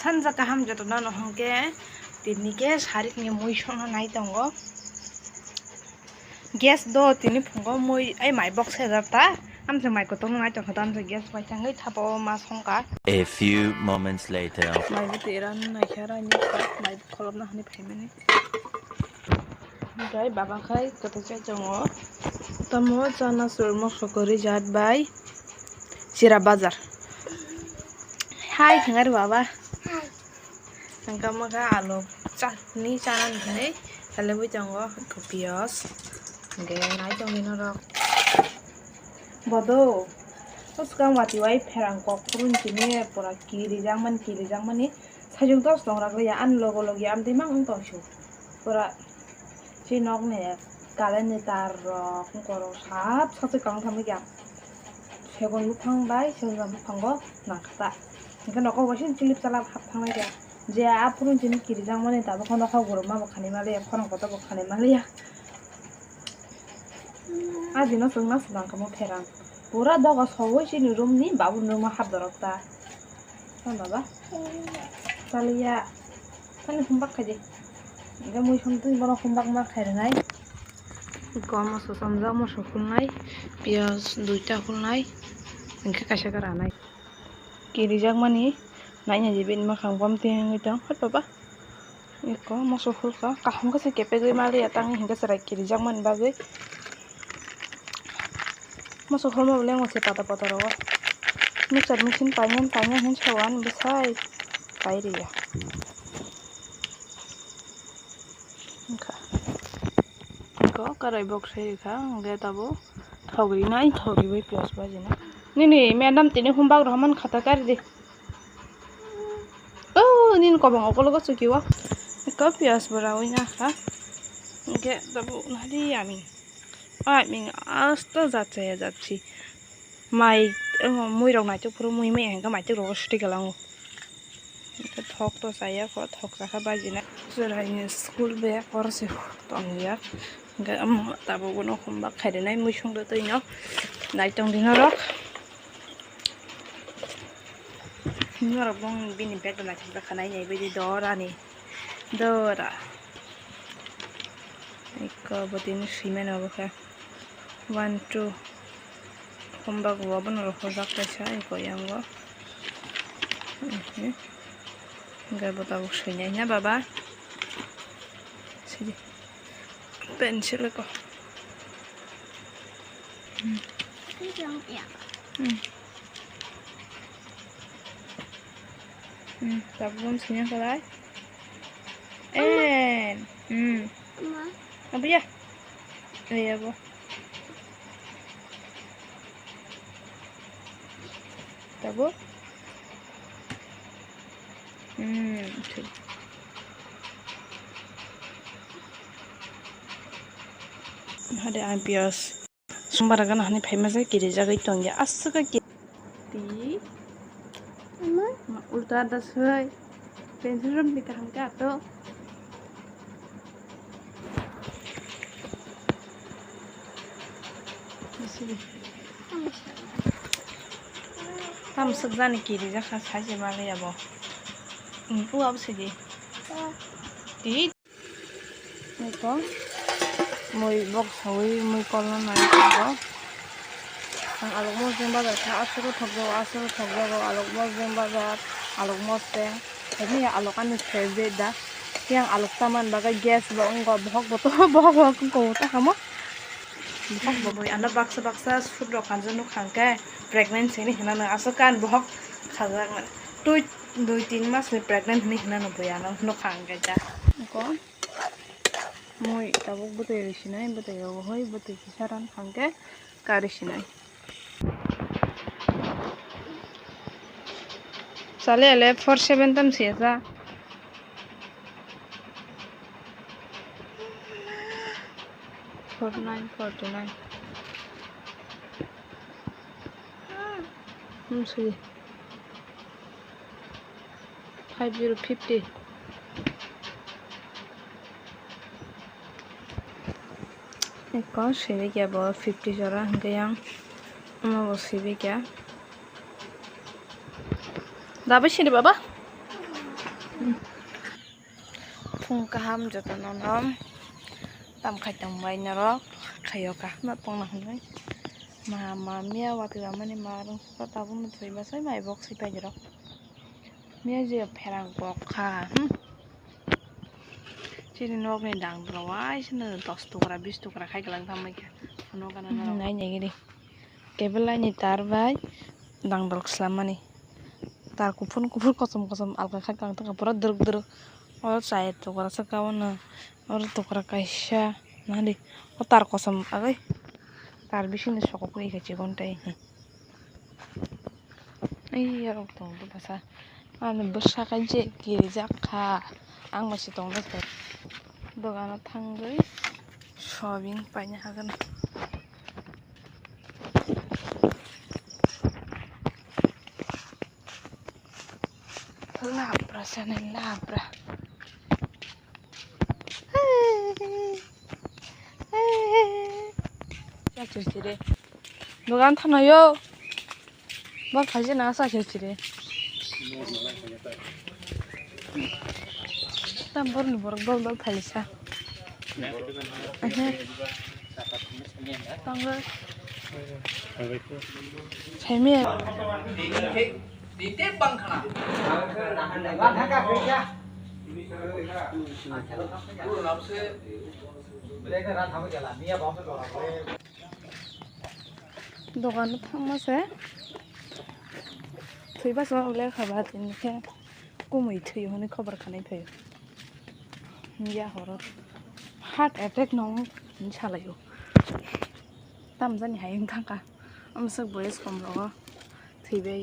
Sanja kaham jatona no hongke tinike sarik ni mui sono nai tongo gas do tini phungo mui ai mai box herata amse mai ko tong nai tong khadam se gas bai tangai thapo ma songka. A few moments later. Mai bu tiran nai khara ni ka mai kholom na hani phaimani gai baba khai kote cha jongo tamo chana surmo sokori jat bai Sira bazar. Hai thangar baba. Angka maka alo chutney chana nai kale bu jongo pios ge nai tong ni rok bodo Toskan wati wai pherang kok purun chini pura kiri jangmani sajung tos dong rak ya an logo logi am dimang tong shu pura chinok ne kalen ni tar rok koro sap sache kang tham ya segon lupang bai segon lupang go nakta ingka noko wasin chilip salap hap thang ya je a purun chini kiri jangmani ta ba kono kha gorma ba khani male khorong kota ba khani male ya adino sungna sunang kamo pherang pura doga sawoi chini room ni babu numa hap dorokta kan baba salia kan humbak khaje ga mui somtin bono humbak ma khairanai gom so samja mo sokulnai piaz duita kulnai ingka kaisa karanai kiri jangmani naina jibin ma khangpam te ngitang hat baba iko mo sokulka kaham ka se kepe goi mali atang hinga sarai kiri jangman bagai Masuk home boleh ngusir pata-pata rawa. Mixer mesin panjang hen cawan besar kairi ya. Enggak, karai box saya kan, enggak tahu. Thogri nai, thogri boy pios baje na. Nih, madam tini humbak rahman kata kari deh. Oh, nih kau bang aku logo suki wa. Kau pios berawin ya, ha? Enggak tahu nadi yamin. Ai mình asta যাচ্ছি মাই মুই রং নাইতো পুরো মুই মে হেঙ্গা মাইতো রগ স্টি গেলাম থক তো চাইয়া ক থক রাখা বাজি না জরাইনি স্কুল বে করছে তংয়া তাবো কোনো খুম্বা খাইদে নাই মুই সংদে তৈন নাইতং দিন রক নরক বং বিনি বেদ না থাকবা খানাই নাই বেদি দরানি দরা এক বদিন সিমেন অবখা 1 2 Kumbak wabun lo khojak kaisa iko yang go enggak bota buksanya nya baba sini pensil ko tabun sini kalai apa ya iya bu Tabu? Okay. Ada ampias. Sumberkan hani famous kiri jaga itu angya asuka kiri. Mama, ulta ada sih. Pensirum di kaham ka to. Sini. Tam sebenarnya kiri jaga saja malah ya boh. Apa sih di? Itu, mui box hawi mui kolon naik boh. Ang aluk mos yang bazar, asal thokjo aluk mos yang bazar, aluk mos yang. Ini ya alukan favorite dah. Yang aluk taman bagai gas boh enggak bohong kau tak kamu? Bohong boh, anda baksa food rokan jenuh kangke. Pregnant ini hina na asukan bohok khazak na 2-3 mas ni pregnant ni hina no boyano no khanga ja ko moi tabuk bote risinai bote go hoi bote kisaran khangke karisinai chale ale 47 tam siasa 49 see 5050 एक सेवे क्या बहुत 50 जरा गया मैं वो सेवे क्या दाबे शेरे बाबा Phung kaham jota nonom tam khai tang bai narok khayo ka ma pong na hunai ma mia wa pi mani marung pa ta bu muthui ba sai mai box sai pai jero mia je pherang bok kha chini nok ni dang drawai sine 10 tukra 20 tukra khai galang tham mai ka no kana na nai nei gidi kebelai ni tar bai dang dal slamani tar kupun kosam alka khai kang ta pura druk और चाहे टुकड़ा से काव ना और टुकड़ा कैसा ना दे और तार कसम अगे तार भी सीने शौक को एक चिकन टाइ यार तो बसा आने बसा का जे गिरी जाखा आं मासी तो ना सर दुकान थांगई शॉपिंग पाइने हागन लाब्रा सने लाब्रा 사실지래 누가 안 타나요? 뭐 가지 나 사실지래 땀 버는 버럭 팔리사 땅을 재미에 Đi bằng khả năng. দোকানে থামছে থৈবা সলে খাবা তিনকে কমই থৈ হনে খবর খানাই থৈ ইয়া হর হার্ট অ্যাটাক নং সালাयो তাম জানি হাই থাকা আমসক বয়স কম রগ থৈबाय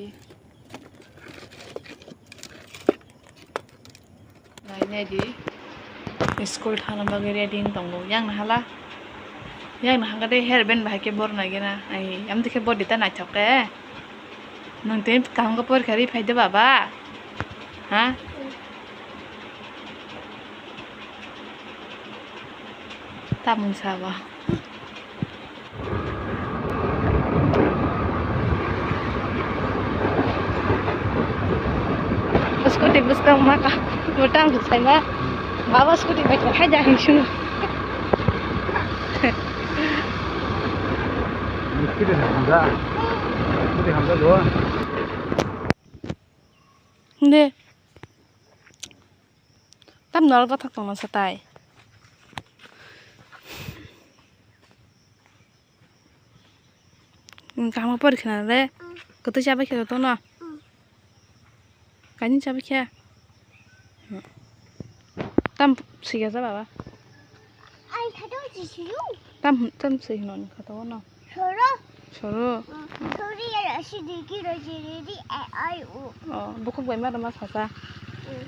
नायनाय दि स्कुल थाना बागै रेडि दंगो यांग हाला yang nah ngade hair band bahake bor na gena ai am dikhe body ta nai thoke nang te kam ko por khari phaide baba ha ta mun sawa scooty buska maka motang sai ma baba scooty bai khai ja hin Cái hamza luôn. 근데 땀 나올 것 같던 건 사다이 가마 버리게 나래 그것도 잡아켜 또 나 간이 잡아켜 땀 쓰게 잡아봐 ai thấy đó gì xíu 땀 쓰게 넣는 거다 나 rồi đó 서로 thôi đi là suy đi kia rồi gì đi ai ai 뭐 그거 왜 말을 마 사자 ừ